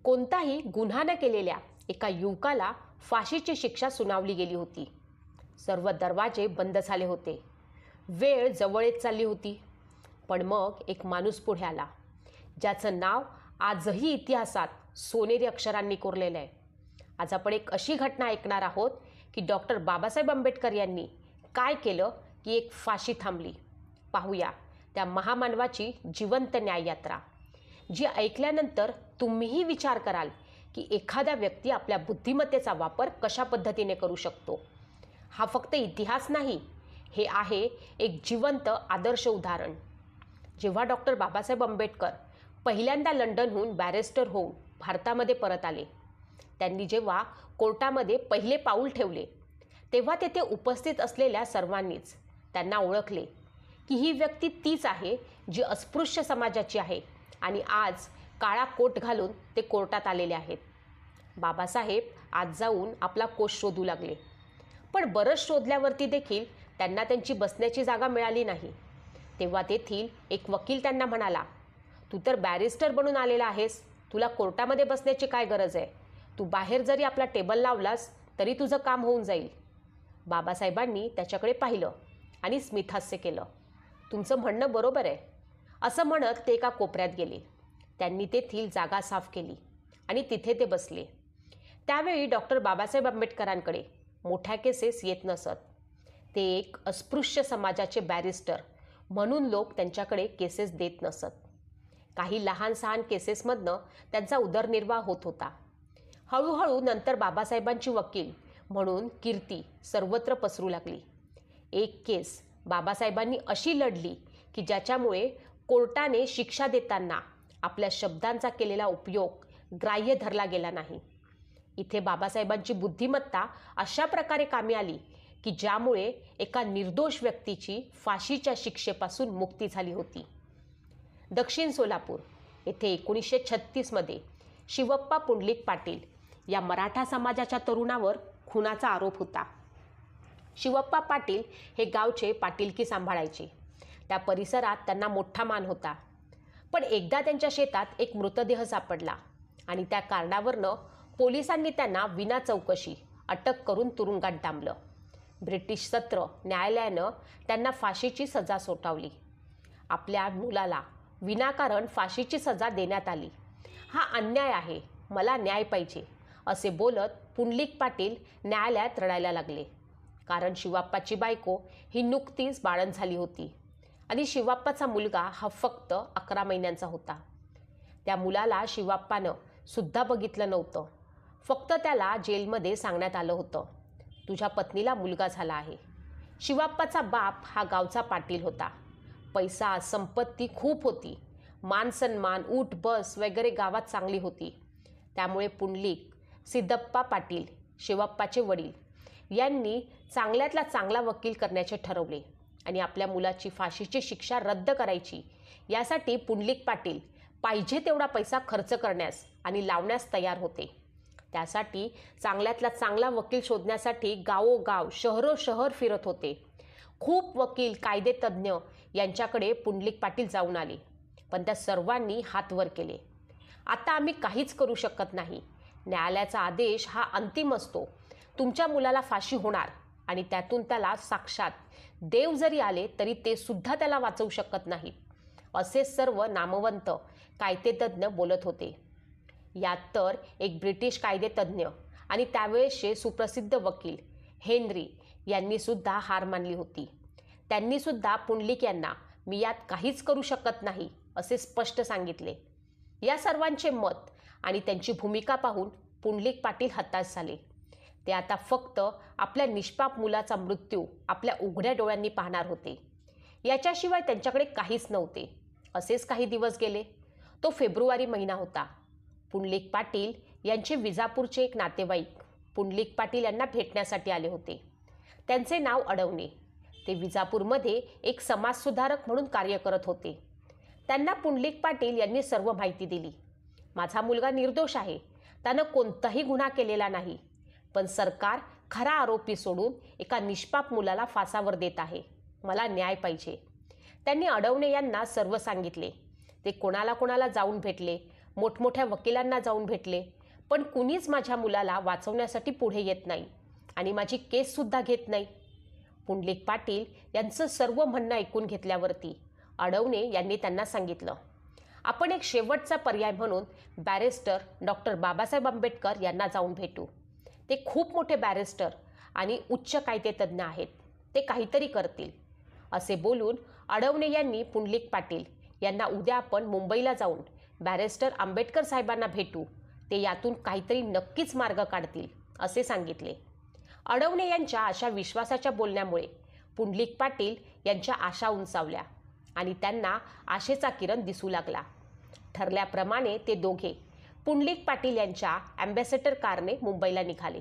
कोणताही गुन्हा न केलेल्या एका युवकाला फाशीची शिक्षा सुनावली गेली होती. सर्व दरवाजे बंद झाले होते. वेळ जवळ येत चालली होती. पण मग एक माणूस पुढे आला, ज्याचं नाव आजही इतिहासात सोनेरी अक्षरांनी कोरलेलं आहे. आज आपण एक अशी घटना ऐकणार आहोत की डॉक्टर बाबासाहेब आंबेडकर यांनी काय केलं की एक फाशी थांबली. पाहूया त्या महामानवाची जिवंत न्याययात्रा, जी ऐकल्यानंतर तुम्हीही विचार कराल की एखादा व्यक्ती आपल्या बुद्धिमत्तेचा वापर कशा पद्धतीने करू शकतो. हा फक्त इतिहास नाही, हे आहे एक जिवंत आदर्श उदाहरण. जेव्हा डॉक्टर बाबासाहेब आंबेडकर पहिल्यांदा लंडनहून बॅरिस्टर होऊन भारतामध्ये परत आले, त्यांनी जेव्हा कोर्टामध्ये पहिले पाऊल ठेवले, तेव्हा तेथे उपस्थित असलेल्या सर्वांनीच त्यांना ओळखले की ही व्यक्ती तीच आहे जी अस्पृश्य समाजाची आहे आणि आज काळा कोट घालून ते कोर्टात आलेले आहेत. बाबासाहेब आज जाऊन आपला कोट शोधू लागले. पण बरंच शोधल्यावरती देखील त्यांना त्यांची बसण्याची जागा मिळाली नाही. तेव्हा तेथील एक वकील त्यांना म्हणाला, तू तर बॅरिस्टर बनून आलेला आहेस, तुला कोर्टामध्ये बसण्याची काय गरज आहे? तू बाहेर जरी आपला टेबल लावलास तरी तुझं काम होऊन जाईल. बाबासाहेबांनी त्याच्याकडे पाहिलं आणि स्मितहास्य केलं. तुमचं म्हणणं बरोबर आहे, असं म्हणत ते एका कोपऱ्यात गेले. त्यांनी तेथील जागा साफ केली आणि तिथे ते बसले. त्यावेळी डॉक्टर बाबासाहेब आंबेडकरांकडे मोठ्या केसेस येत नसत. ते एक अस्पृश्य समाजाचे बॅरिस्टर म्हणून लोक त्यांच्याकडे केसेस देत नसत. काही लहान सहान केसेसमधनं त्यांचा उदरनिर्वाह होत होता. हळूहळू नंतर बाबासाहेबांची वकील म्हणून कीर्ती सर्वत्र पसरू लागली. एक केस बाबासाहेबांनी अशी लढली की ज्याच्यामुळे कोर्टाने शिक्षा देताना आपल्या शब्दांचा केलेला उपयोग ग्राह्य धरला गेला नाही. इथे बाबासाहेबांची बुद्धिमत्ता अशा प्रकारे कामी आली की ज्यामुळे एका निर्दोष व्यक्तीची फाशीच्या शिक्षेपासून मुक्ती झाली होती. दक्षिण सोलापूर येथे 1936मध्ये शिवप्पा पुंडलिक पाटील या मराठा समाजाच्या तरुणावर खुनाचा आरोप होता. शिवप्पा पाटील हे गावचे पाटीलकी सांभाळायचे. त्या परिसरात त्यांना मोठा मान होता. पण एकदा त्यांच्या शेतात एक मृतदेह सापडला आणि त्या कारणावरनं पोलिसांनी त्यांना विना चौकशी अटक करून तुरुंगात डांबलं. ब्रिटिश सत्र न्यायालयानं त्यांना फाशीची सजा सोटवली. आपल्या मुलाला विनाकारण फाशीची सजा देण्यात आली. हा अन्याय आहे, मला न्याय पाहिजे, असे बोलत पुंडलिक पाटील न्यायालयात रडायला लागले. कारण शिवाप्पाची बायको ही नुकतीच बाळंत झाली होती आणि शिवाप्पाचा मुलगा हा फक्त 11 महिन्यांचा होता. त्या मुलाला शिवाप्पानं सुद्धा बघितलं नव्हतं. फक्त त्याला जेलमध्ये सांगण्यात आलं होतं, तुझ्या पत्नीला मुलगा झाला आहे. शिवाप्पाचा बाप हा गावचा पाटील होता. पैसा संपत्ती खूप होती. मान सन्मान उठ बस वगैरे गावात चांगली होती. त्यामुळे पुंडलिक सिद्धप्पा पाटील शिवाप्पाचे वडील यांनी चांगल्यातला चांगला वकील करण्याचे ठरवले आणि आपल्या मुलाची फाशीची शिक्षा रद्द करायची. यासाठी पुंडलिक पाटील पाहिजे तेवढा पैसा खर्च करण्यास आणि लावण्यास तयार होते. त्यासाठी चांगल्यातला चांगला वकील शोधण्यासाठी गावोगाव शहरोशहर फिरत होते. खूप वकील कायदेतज्ञ यांच्याकडे पुंडलिक पाटील जाऊन आले, पण त्या सर्वांनी हात वर केले. आता आम्ही काहीच करू शकत नाही. न्यायालयाचा आदेश हा अंतिम असतो. तुमच्या मुलाला फाशी होणार आणि त्यातून त्याला साक्षात देव जरी आले तरी ते सुद्धा त्याला वाचवू शकत नाहीत, असे सर्व नामवंत कायदेतज्ञ बोलत होते. यात तर एक ब्रिटिश कायदेतज्ञ आणि त्यावेळेसचे सुप्रसिद्ध वकील हेनरी यांनी सुद्धा हार मानली होती. त्यांनी सुद्धा पुंडलिक यांना मी यात काहीच करू शकत नाही असे स्पष्ट सांगितले. या सर्वांचे मत आणि त्यांची भूमिका पाहून पुंडलिक पाटील हताश झाले. ते आता फक्त आपल्या निष्पाप मुलाचा मृत्यू आपल्या उघड्या डोळ्यांनी पाहणार होते. याच्याशिवाय त्यांच्याकडे काहीच नव्हते. असेच काही दिवस गेले. तो फेब्रुवारी महिना होता. पुंडलिक पाटील यांचे विजापूरचे एक नातेवाईक पुंडलिक पाटील यांना भेटण्यासाठी आले होते. त्यांचे नाव अडवणे. ते विजापूरमध्ये एक समाजसुधारक म्हणून कार्य करत होते. त्यांना पुंडलिक पाटील यांनी सर्व माहिती दिली. माझा मुलगा निर्दोष आहे, त्यानं कोणताही गुन्हा केलेला नाही, पण सरकार खरा आरोपी सोडून एका निष्पाप मुलाला फासावर देत आहे. मला न्याय पाहिजे. त्यांनी अडवणे यांना सर्व सांगितले. ते कोणाला कोणाला जाऊन भेटले, मोठमोठ्या वकिलांना जाऊन भेटले, पण कुणीच माझ्या मुलाला वाचवण्यासाठी पुढे येत नाही आणि माझी केससुद्धा घेत नाही. पुंडलिक पाटील यांचं सर्व म्हणणं ऐकून घेतल्यावरती अडवणे यांनी त्यांना सांगितलं, आपण एक शेवटचा पर्याय म्हणून बॅरिस्टर डॉक्टर बाबासाहेब आंबेडकर यांना जाऊन भेटू. ते खूप मोठे बॅरिस्टर आणि उच्च कायदेतज्ञ आहेत, ते काहीतरी करतील. असे बोलून अडवणे यांनी पुंडलिक पाटील यांना उद्या आपण मुंबईला जाऊन बॅरिस्टर आंबेडकर साहेबांना भेटू, ते यातून काहीतरी नक्कीच मार्ग काढतील असे सांगितले. अडवणे यांच्या अशा विश्वासाच्या बोलण्यामुळे पुंडलिक पाटील यांच्या आशा उंचावल्या आणि त्यांना आशेचा किरण दिसू लागला. ठरल्याप्रमाणे ते दोघे पुंडलिक पाटील यांच्या ॲम्बॅसेडर कारने मुंबईला निघाले.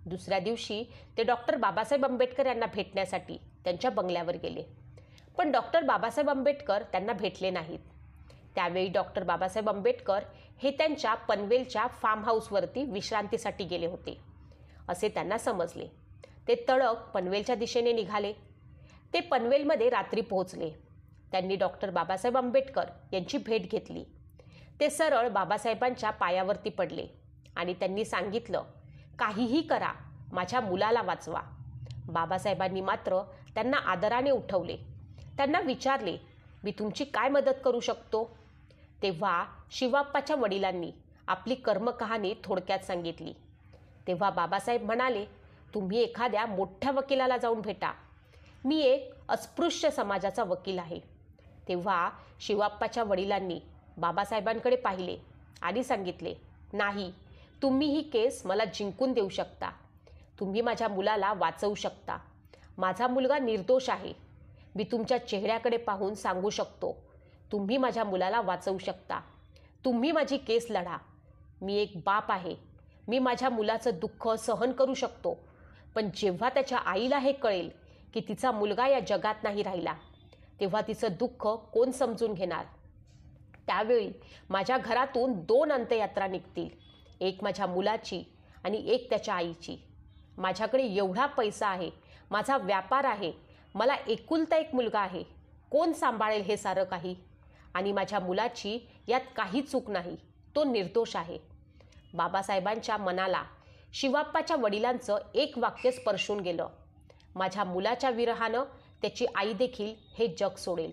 दुसऱ्या दिवशी ते डॉक्टर बाबासाहेब आंबेडकर यांना भेटण्यासाठी त्यांच्या बंगल्यावर गेले, पण डॉक्टर बाबासाहेब आंबेडकर त्यांना भेटले नाहीत. त्यावेळी डॉक्टर बाबासाहेब आंबेडकर हे त्यांच्या पनवेलच्या फार्म हाऊसवरती विश्रांतीसाठी गेले होते असे त्यांना समजले. ते तडक पनवेलच्या दिशेने निघाले. ते पनवेलमध्ये रात्री पोहोचले. त्यांनी डॉक्टर बाबासाहेब आंबेडकर यांची भेट घेतली. ते सरळ बाबासाहेबांच्या पायावरती पडले आणि त्यांनी सांगितलं, काहीही करा, माझ्या मुलाला वाचवा. बाबासाहेबांनी मात्र त्यांना आदराने उठवले. त्यांना विचारले, मी तुमची काय मदत करू शकतो? तेव्हा शिवाप्पाच्या वडिलांनी आपली कर्मकहाणी थोडक्यात सांगितली. तेव्हा बाबासाहेब म्हणाले, तुम्ही एखाद्या मोठ्या वकिलाला जाऊन भेटा. मी एक अस्पृश्य समाजाचा वकील आहे. तेव्हा शिवाप्पाच्या वडिलांनी बाबासाहेबांकडे पाहिले आणि सांगितले, नाही, तुम्ही ही केस मला जिंकून देऊ शकता. तुम्ही माझ्या मुलाला वाचवू शकता. माझा मुलगा निर्दोष आहे. मी तुमच्या चेहऱ्याकडे पाहून सांगू शकतो, तुम्ही माझ्या मुलाला वाचवू शकता. तुम्ही माझी केस लढा. मी एक बाप आहे. मी माझ्या मुलाचं दुःख सहन करू शकतो. पण जेव्हा त्याच्या आईला हे कळेल की तिचा मुलगा या जगात नाही राहिला, तेव्हा तिचं दुःख कोण समजून घेणार? त्यावेळी माझ्या घरातून 2 अंत्ययात्रा निघतील, एक माझ्या मुलाची आणि एक त्याच्या आईची. माझ्याकडे एवढा पैसा आहे, माझा व्यापार आहे, मला एकुलता एक मुलगा आहे. कोण सांभाळेल हे सारं काही? आणि माझ्या मुलाची यात काही चूक नाही, तो निर्दोष आहे. बाबासाहेबांच्या मनाला शिवाप्पाच्या वडिलांचं एक वाक्य स्पर्शून गेलं, माझ्या मुलाच्या विरहानं त्याची आई देखील हे जग सोडेल.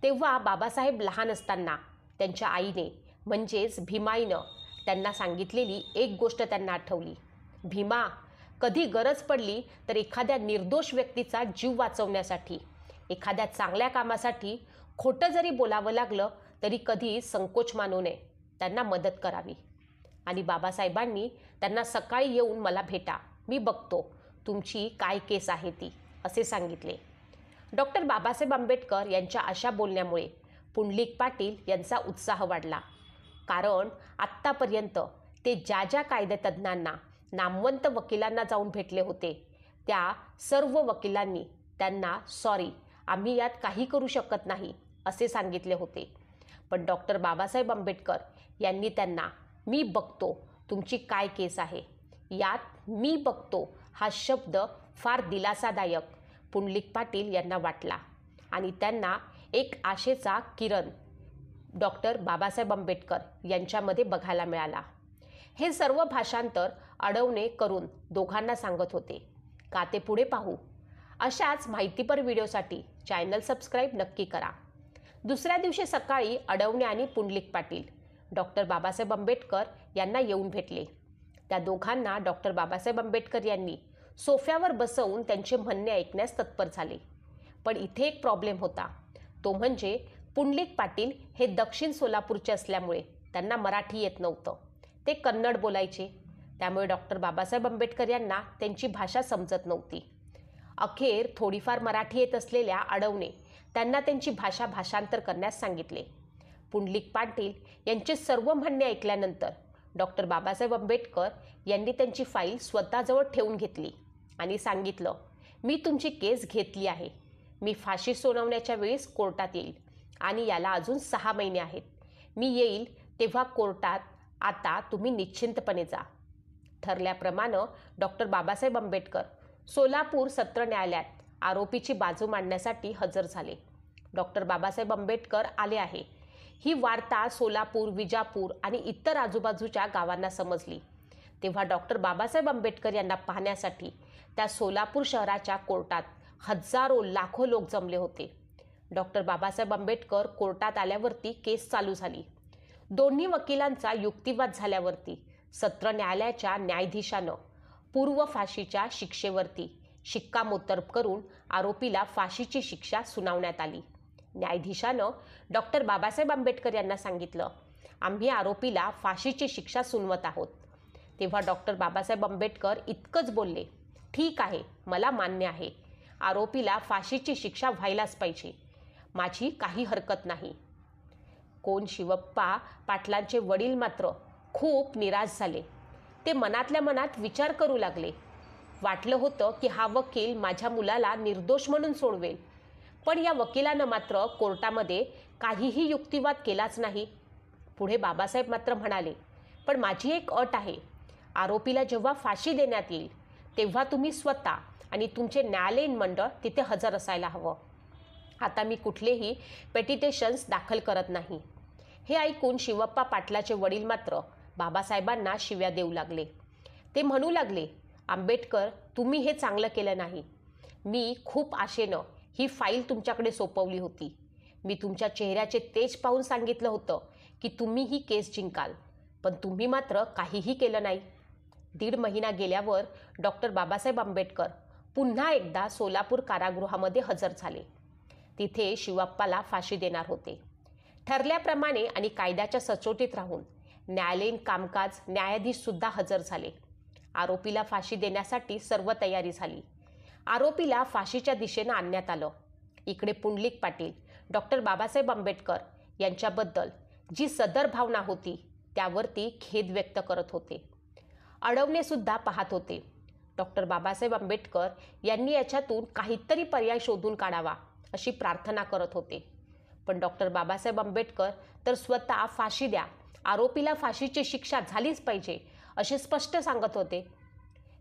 तेव्हा बाबासाहेब लहान असताना त्यांच्या आईने म्हणजेच भीमाईनं त्यांना सांगितलेली एक गोष्ट त्यांना आठवली. भीमा, कधी गरज पडली तर एखाद्या निर्दोष व्यक्तीचा जीव वाचवण्यासाठी, एखाद्या चांगल्या कामासाठी खोटं जरी बोलावं लागलं तरी कधी संकोच मानू नये, त्यांना मदत करावी. आणि बाबासाहेबांनी त्यांना सकाळी येऊन मला भेटा, मी बघतो तुमची काय केस आहे ती, असे सांगितले. डॉक्टर बाबासाहेब आंबेडकर यांच्या अशा बोलण्यामुळे पुंडलिक पाटील यांचा उत्साह वाढला. कारण आत्तापर्यंत ते ज्या ज्या कायदेतज्ञांना, नामवंत वकिलांना जाऊन भेटले होते, त्या सर्व वकिलांनी त्यांना सॉरी, आम्ही यात काही करू शकत नाही असे सांगितले होते. पण डॉक्टर बाबासाहेब आंबेडकर यांनी त्यांना मी बघतो तुमची काय केस आहे, यात मी बघतो हा शब्द फार दिलासादायक पुंडलिक पाटील यांना वाटला आणि त्यांना एक आशेचा किरण डॉक्टर बाबासाहेब आंबेडकर यांच्यामध्ये बघायला मिळाला. हे सर्व भाषांतर अडवणे करून दोघांना सांगत होते. का ते पुढे पाहू. अशाच माहितीपर व्हिडिओसाठी चॅनल सबस्क्राईब नक्की करा. दुसऱ्या दिवशी सकाळी अडवणे आणि पुंडलिक पाटील डॉक्टर बाबासाहेब आंबेडकर यांना येऊन भेटले. त्या दोघांना डॉक्टर बाबासाहेब आंबेडकर यांनी सोफ्यावर बसवून त्यांचे म्हणणे ऐकण्यास तत्पर झाले. पण इथे एक प्रॉब्लेम होता, तो म्हणजे पुंडलिक पाटील हे दक्षिण सोलापूरचे असल्यामुळे त्यांना मराठी येत नव्हतं, ते कन्नड बोलायचे. त्यामुळे डॉक्टर बाबासाहेब आंबेडकर यांना त्यांची भाषा समजत नव्हती. अखेर थोडीफार मराठी येत असलेल्या अडवणे त्यांना त्यांची भाषा भाषांतर करण्यास सांगितले. पुंडलिक पाटील यांचे सर्व म्हणणे ऐकल्यानंतर डॉक्टर बाबासाहेब आंबेडकर यांनी त्यांची फाईल स्वतःजवळ ठेवून घेतली आणि सांगितलं, मी तुमची केस घेतली आहे. मी फाशी सुनावण्याच्या वेळेस कोर्टात येईल आणि याला अजून 6 महिने आहेत. मी येईल तेव्हा कोर्टात आता तुम्ही निश्चिंतपणे जा. ठरल्याप्रमाणे डॉक्टर बाबासाहेब आंबेडकर सोलापूर सत्र न्यायालयात आरोपीची बाजू मांडण्यासाठी हजर झाले. डॉक्टर बाबासाहेब आंबेडकर आले आहे ही वार्ता सोलापूर, विजापूर आणि इतर आजूबाजूच्या गावांना समजली. तेव्हा डॉक्टर बाबासाहेब आंबेडकर यांना पाहण्यासाठी त्या सोलापूर शहराच्या कोर्टात हजारो लाखो लोक जमले होते. डॉक्टर बाबासाहेब आंबेडकर कोर्टात आल्यावरती केस चालू झाली. दोन्ही वकिलांचा युक्तिवाद झाल्यावरती सत्र न्यायालयाच्या न्यायाधीशानं पूर्व फाशीच्या शिक्षेवरती शिक्कामोर्तब करून आरोपीला फाशीची शिक्षा सुनावण्यात आली. न्यायाधीशानं डॉक्टर बाबासाहेब आंबेडकर यांना सांगितलं, आम्ही आरोपीला फाशीची शिक्षा सुनवत आहोत. तेव्हा डॉक्टर बाबासाहेब आंबेडकर इतकंच बोलले, ठीक आहे, मला मान्य आहे, आरोपीला फाशीची शिक्षा व्हायलाच पाहिजे, माझी काही हरकत नाही. कोण शिवप्पा पाटलांचे वडील मात्र खूप निराश झाले. ते मनातल्या मनात विचार करू लागले. वाटलं होतं की हा वकील माझ्या मुलाला निर्दोष म्हणून सोडवेल, पण या वकिलानं मात्र कोर्टामध्ये काहीही युक्तिवाद केलाच नाही. पुढे बाबासाहेब मात्र म्हणाले, पण माझी एक अट आहे, आरोपीला जेव्हा फाशी देण्यात येईल तेव्हा तुम्ही स्वतः आणि तुमचे न्यायालयीन मंडळ तिथे हजर असायला हवं. आता मी कुठलेही पेटिटेशन्स दाखल करत नाही. हे ऐकून शिवप्पा पाटलाचे वडील मात्र बाबासाहेबांना शिव्या देऊ लागले. ते म्हणू लागले, आंबेडकर, तुम्ही हे चांगलं केलं नाही. मी खूप आशेनं ही फाईल तुमच्याकडे सोपवली होती. मी तुमच्या चेहऱ्याचे तेज पाहून सांगितलं होतं की तुम्ही ही केस जिंकाल, पण तुम्ही मात्र काहीही केलं नाही. 1.5 महिना गेल्यावर डॉक्टर बाबासाहेब आंबेडकर पुन्हा एकदा सोलापूर कारागृहामध्ये हजर झाले. तिथे शिवप्पाला फाशी देणार होते. ठरल्याप्रमाणे आणि कायद्याच्या सचोटीत राहून न्यायालयीन कामकाज न्यायाधीशसुद्धा हजर झाले. आरोपीला फाशी देण्यासाठी सर्व तयारी झाली. आरोपीला फाशीच्या दिशेनं आणण्यात आलं. इकडे पुंडलिक पाटील डॉक्टर बाबासाहेब आंबेडकर यांच्याबद्दल जी सदर भावना होती त्यावरती खेद व्यक्त करत होते. अडवणेसुद्धा पाहत होते. डॉक्टर बाबासाहेब आंबेडकर यांनी याच्यातून काहीतरी पर्याय शोधून काढावा अशी प्रार्थना करत होते. पण डॉक्टर बाबासाहेब आंबेडकर तर स्वतः फाशी द्या, आरोपीला फाशीची शिक्षा झालीच पाहिजे असे स्पष्ट सांगत होते.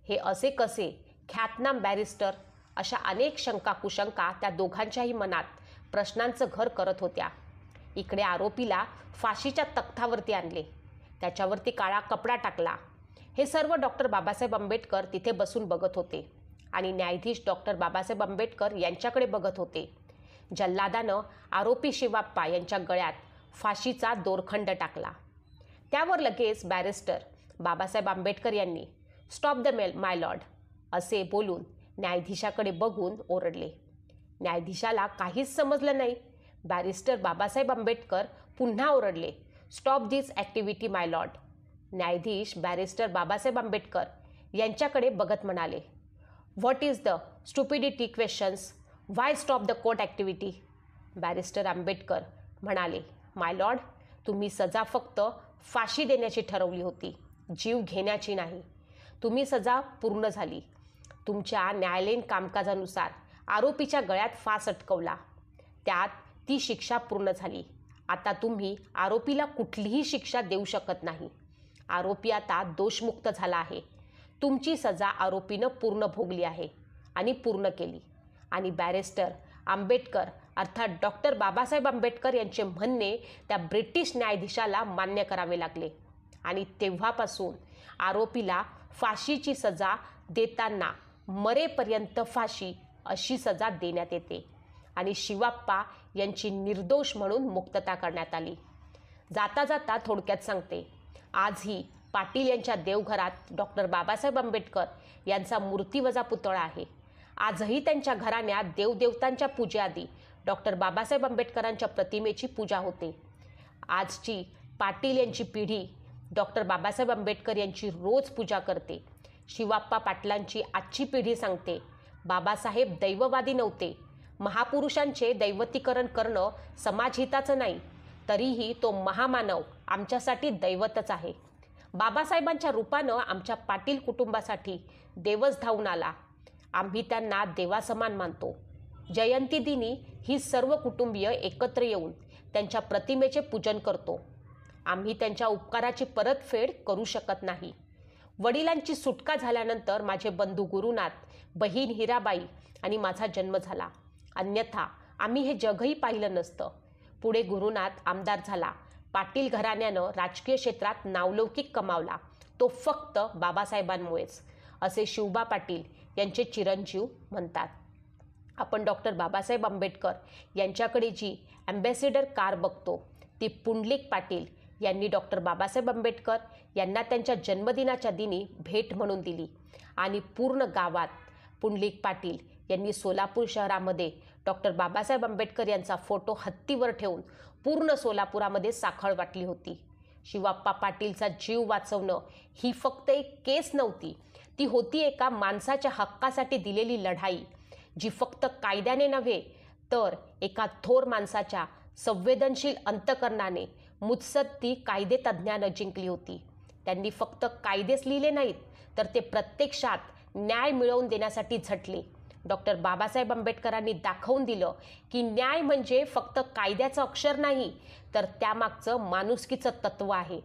हे असे कसे ख्यातनाम बॅरिस्टर, अशा अनेक शंका कुशंका त्या दोघांच्याही मनात प्रश्नांचं घर करत होत्या. इकडे आरोपीला फाशीच्या तख्तावरती आणले, त्याच्यावरती काळा कपडा टाकला. हे सर्व डॉक्टर बाबासाहेब आंबेडकर तिथे बसून बघत होते आणि न्यायाधीश डॉक्टर बाबासाहेब आंबेडकर यांच्याकडे बघत होते. जल्लादानं आरोपी शिवप्पा यांच्या गळ्यात फाशीचा दोरखंड टाकला. त्यावर लगेच बॅरिस्टर बाबासाहेब आंबेडकर यांनी स्टॉप द माय लॉर्ड असे बोलून न्यायाधीशाकडे बघून ओरडले. न्यायाधीशाला काहीच समजलं नाही. बॅरिस्टर बाबासाहेब आंबेडकर पुन्हा ओरडले, stop this activity my lord. न्यायाधीश बॅरिस्टर बाबासाहेब आंबेडकर यांच्याकडे बघत म्हणाले, what is the stupidity questions, why stop the court activity. Barrister Ambedkar म्हणाले, माय लॉर्ड, तुम्ही सजा फक्त फाशी देण्याची ठरवली होती, जीव घेण्याची नाही. तुम्ही सजा पूर्ण झाली. तुमच्या न्यायालयीन कामकाजानुसार आरोपीच्या गळ्यात फास अटकवला, त्यात ती शिक्षा पूर्ण झाली. आता तुम्ही आरोपीला कुठलीही शिक्षा देऊ शकत नाही. आरोपी आता दोषमुक्त झाला आहे. तुमची सजा आरोपीनं पूर्ण भोगली आहे आणि पूर्ण केली. आणि बॅरिस्टर आंबेडकर अर्थात डॉक्टर बाबासाहेब आंबेडकर यांचे म्हणणे त्या ब्रिटिश न्यायाधीशाला मान्य करावे लागले. आणि तेव्हापासून आरोपीला फाशीची सजा देताना मरेपर्यंत फाशी अशी सजा देण्यात येते आणि शिवप्पा यांची निर्दोष म्हणून मुक्तता करण्यात आली. जाता जाता थोडक्यात सांगते, आजही पाटील यांच्या देवघरात डॉक्टर बाबासाहेब आंबेडकर यांचा मूर्तिवजा पुतळा आहे. आजही त्यांच्या घराण्यात देवदेवतांच्या पूजेआधी डॉक्टर बाबासाहेब आंबेडकरांच्या प्रतिमेची पूजा होते. आजची पाटील यांची पिढी डॉक्टर बाबासाहेब आंबेडकर यांची रोज पूजा करते. शिवप्पा पाटलांची आजची पिढी सांगते, बाबासाहेब दैववादी नव्हते. महापुरुषांचे दैवतीकरण करणं समाजहिताचं नाही, तरीही तो महामानव आमच्यासाठी दैवतच आहे. बाबासाहेबांच्या रूपानं आमच्या पाटील कुटुंबासाठी देवच धावून आला. आम्ही त्यांना देवासमान मानतो. जयंतीदिनी ही सर्व कुटुंबीय एकत्र येऊन त्यांच्या प्रतिमेचे पूजन करतो. आम्ही त्यांच्या उपकाराची परतफेड करू शकत नाही. वडिलांची सुटका झाल्यानंतर माझे बंधू गुरुनाथ, बहीण हिराबाई आणि माझा जन्म झाला. अन्यथा आम्ही हे जगही पाहिलं नसतं. पुढे गुरुनाथ आमदार झाला. पाटील घराण्यानं राजकीय क्षेत्रात नावलौकिक कमावला, तो फक्त बाबासाहेबांमुळेच, असे शिवबा पाटील यांचे चिरंजीव म्हणतात. आपण डॉक्टर बाबासाहेब आंबेडकर यांच्याकडे जी ॲम्बॅसेडर कार बघतो ती पुंडलिक पाटील यांनी डॉक्टर बाबासाहेब आंबेडकर यांना त्यांच्या जन्मदिनाच्या दिनी भेट म्हणून दिली आणि पूर्ण गावात पुंडलिक पाटील यांनी सोलापूर शहरामध्ये डॉक्टर बाबासाहेब आंबेडकर यांचा फोटो हत्तीवर ठेवून पूर्ण सोलापुरामध्ये साखळ वाटली होती. शिवाप्पा पाटीलचा जीव वाचवणं ही फक्त एक केस नव्हती, ती होती एका माणसाच्या हक्कासाठी दिलेली लढाई, जी फक्त कायद्याने नव्हे तर एका थोर माणसाच्या संवेदनशील अंतकरणाने मुत्सद्दी कायदेतज्ञानं जिंकली होती. त्यांनी फक्त कायदेच लिहिले नाहीत, तर ते प्रत्यक्षात न्याय मिळवून देण्यासाठी झटले. डॉक्टर बाबासाहेब आंबेडकरांनी दाखवून दिलं की न्याय म्हणजे फक्त कायद्याचं अक्षर नाही, तर त्यामागचं माणुसकीचं तत्त्व आहे.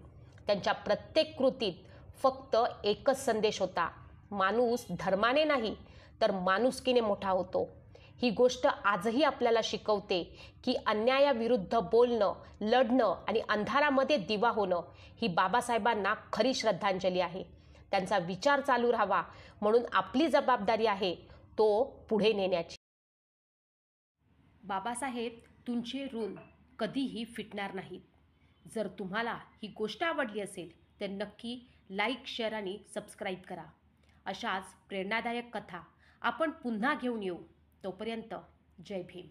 त्यांच्या प्रत्येक कृतीत फक्त एकच संदेश होता, माणूस धर्माने नाही तर माणुसकीने मोठा होतो. ही गोष्ट आजही आपल्याला शिकवते की अन्यायाविरुद्ध बोलणं, लढणं आणि अंधारामध्ये दिवा होणं ही बाबासाहेबांना खरी श्रद्धांजली आहे. त्यांचा विचार चालू राहावा म्हणून आपली जबाबदारी आहे तो पुढे नेण्याची. बाबासाहेब तुमचे ऋण कधीही फिटणार नाहीत. जर तुम्हाला ही गोष्ट आवडली असेल तर नक्की लाईक, शेअर आणि सबस्क्राईब करा. अशाच प्रेरणादायक कथा आपण पुन्हा घेऊन येऊ. तोपर्यंत जय भीम.